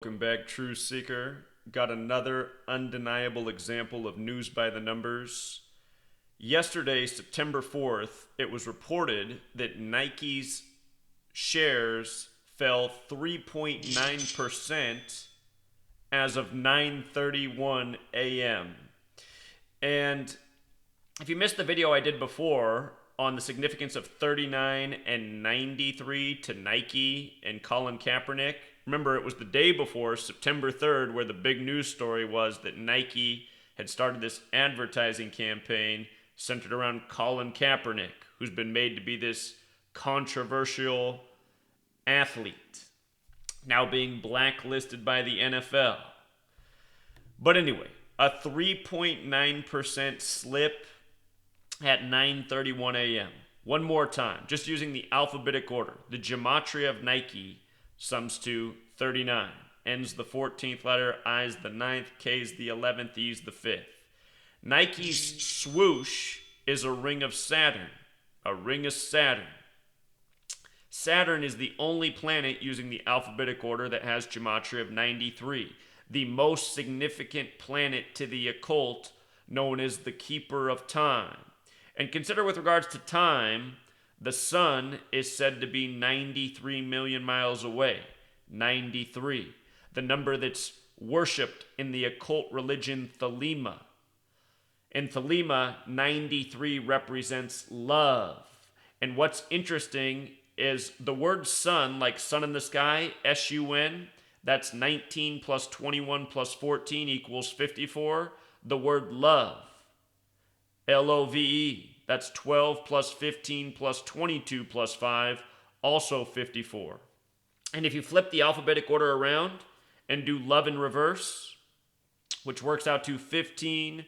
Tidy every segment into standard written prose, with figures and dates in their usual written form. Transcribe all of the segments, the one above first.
Welcome back, True Seeker. Got another undeniable example of news by the numbers. Yesterday, September 4th, it was reported that Nike's shares fell 3.9% as of 9:31 a.m. And if you missed the video I did before on the significance of 39 and 93 to Nike and Colin Kaepernick, remember, it was the day before, September 3rd, where the big news story was that Nike had started this advertising campaign centered around Colin Kaepernick, who's been made to be this controversial athlete, now being blacklisted by the NFL. But anyway, a 3.9% slip at 9:31 a.m. One more time, just using the alphabetic order. The Gematria of Nike sums to 39. N's the 14th letter, I's the 9th, K's the 11th, E's the 5th. Nike's swoosh is a ring of Saturn. A ring of Saturn. Saturn is the only planet using the alphabetic order that has Gematria of 93. The most significant planet to the occult, known as the Keeper of Time. And consider with regards to time, the sun is said to be 93 million miles away. 93. The number that's worshipped in the occult religion Thelema. In Thelema, 93 represents love. And what's interesting is the word sun, like sun in the sky, S-U-N, that's 19 plus 21 plus 14 equals 54. The word love, L-O-V-E, that's 12 plus 15 plus 22 plus 5, also 54. And if you flip the alphabetic order around and do love in reverse, which works out to 15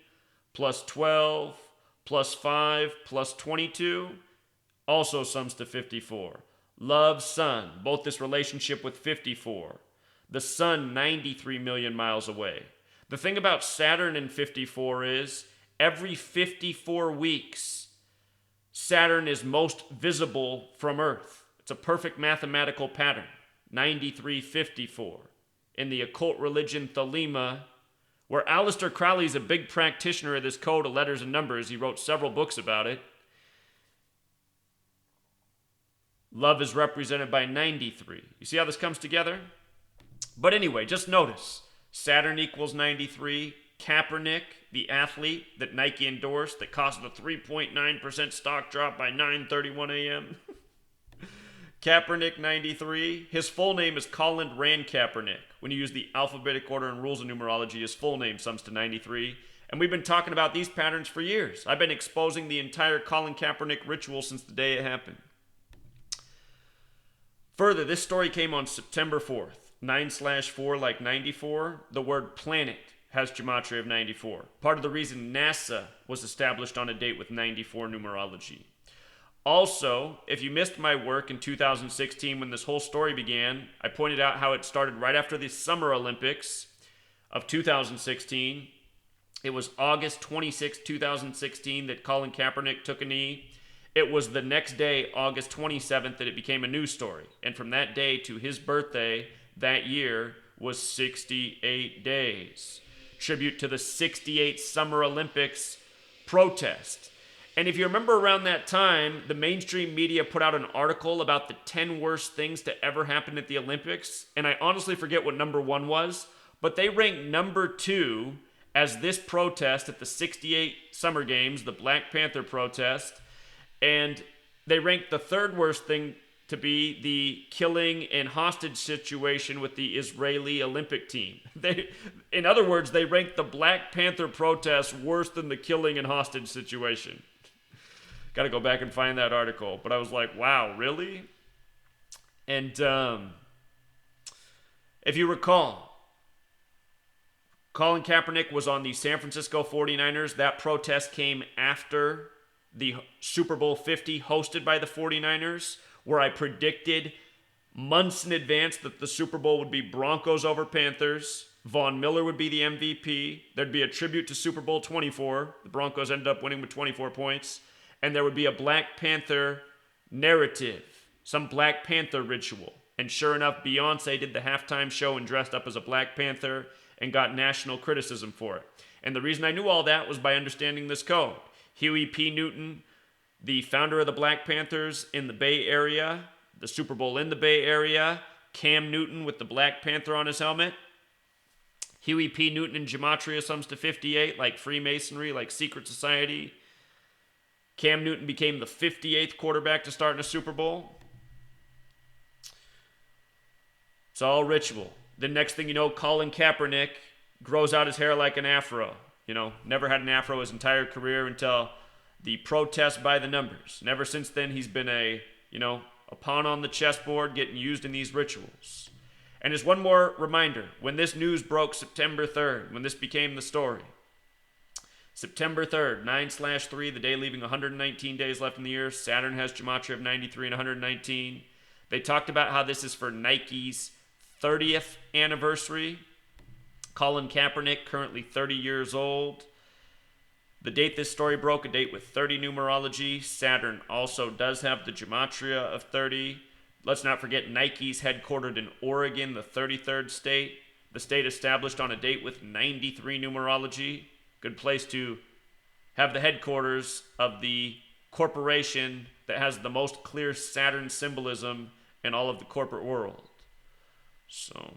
plus 12 plus 5 plus 22, also sums to 54. Love, sun, both this relationship with 54. The sun, 93 million miles away. The thing about Saturn and 54 is every 54 weeks, Saturn is most visible from Earth. It's a perfect mathematical pattern. 93-54. In the occult religion Thelema, where Aleister Crowley is a big practitioner of this code of letters and numbers. He wrote several books about it. Love is represented by 93. You see how this comes together? But anyway, just notice. Saturn equals 93. Kaepernick, the athlete that Nike endorsed that caused a 3.9% stock drop by 9:31 a.m. Kaepernick 93. His full name is Colin Kaepernick. When you use the alphabetic order and rules of numerology, his full name sums to 93. And we've been talking about these patterns for years. I've been exposing the entire Colin Kaepernick ritual since the day it happened. Further, this story came on September 4th. 9/4 like 94. The word planet has Gematria of 94. Part of the reason NASA was established on a date with 94 numerology. Also, if you missed my work in 2016 when this whole story began, I pointed out how it started right after the Summer Olympics of 2016. It was August 26, 2016 that Colin Kaepernick took a knee. It was the next day, August 27th, that it became a news story. And from that day to his birthday that year was 68 days. Tribute to the 68 Summer Olympics protest. And if you remember around that time, the mainstream media put out an article about the 10 worst things to ever happen at the Olympics. And I honestly forget what number 1 was, but they ranked number 2 as this protest at the 68 Summer Games, the Black Panther protest. And they ranked the third worst thing to be the killing and hostage situation with the Israeli Olympic team. In other words, they ranked the Black Panther protests worse than the killing and hostage situation. Got to go back and find that article. But I was like, wow, really? And if you recall, Colin Kaepernick was on the San Francisco 49ers. That protest came after the Super Bowl 50 hosted by the 49ers, where I predicted months in advance that the Super Bowl would be Broncos over Panthers. Von Miller would be the MVP. There'd be a tribute to Super Bowl 24. The Broncos ended up winning with 24 points. And there would be a Black Panther narrative, some Black Panther ritual. And sure enough, Beyonce did the halftime show and dressed up as a Black Panther and got national criticism for it. And the reason I knew all that was by understanding this code. Huey P. Newton, the founder of the Black Panthers in the Bay Area, the Super Bowl in the Bay Area, Cam Newton with the Black Panther on his helmet. Huey P. Newton in Gematria sums to 58, like Freemasonry, like secret society. Cam Newton became the 58th quarterback to start in a Super Bowl. It's all ritual. The next thing you know, Colin Kaepernick grows out his hair like an afro. Never had an afro his entire career until the protest by the numbers. And ever since then, he's been a pawn on the chessboard getting used in these rituals. And as one more reminder, when this news broke September 3rd, when this became the story, September 3rd, 9/3, the day leaving 119 days left in the year. Saturn has Gematria of 93 and 119. They talked about how this is for Nike's 30th anniversary. Colin Kaepernick, currently 30 years old. The date this story broke, a date with 30 numerology. Saturn also does have the Gematria of 30. Let's not forget Nike's headquartered in Oregon, the 33rd state. The state established on a date with 93 numerology. Good place to have the headquarters of the corporation that has the most clear Saturn symbolism in all of the corporate world. So,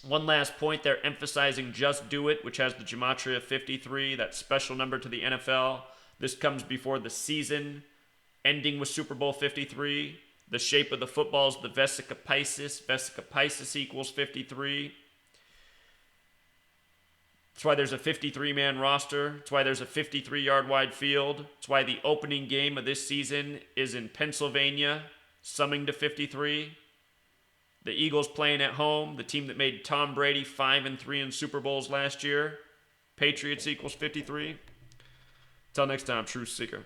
one last point, they're emphasizing Just Do It, which has the Gematria 53, that special number to the NFL. This comes before the season, ending with Super Bowl 53. The shape of the football is the Vesica Piscis. Vesica Piscis equals 53. That's why there's a 53-man roster. That's why there's a 53-yard wide field. That's why the opening game of this season is in Pennsylvania, summing to 53. The Eagles playing at home, the team that made Tom Brady 5-3 in Super Bowls last year. Patriots equals 53. Until next time, Truth Seeker.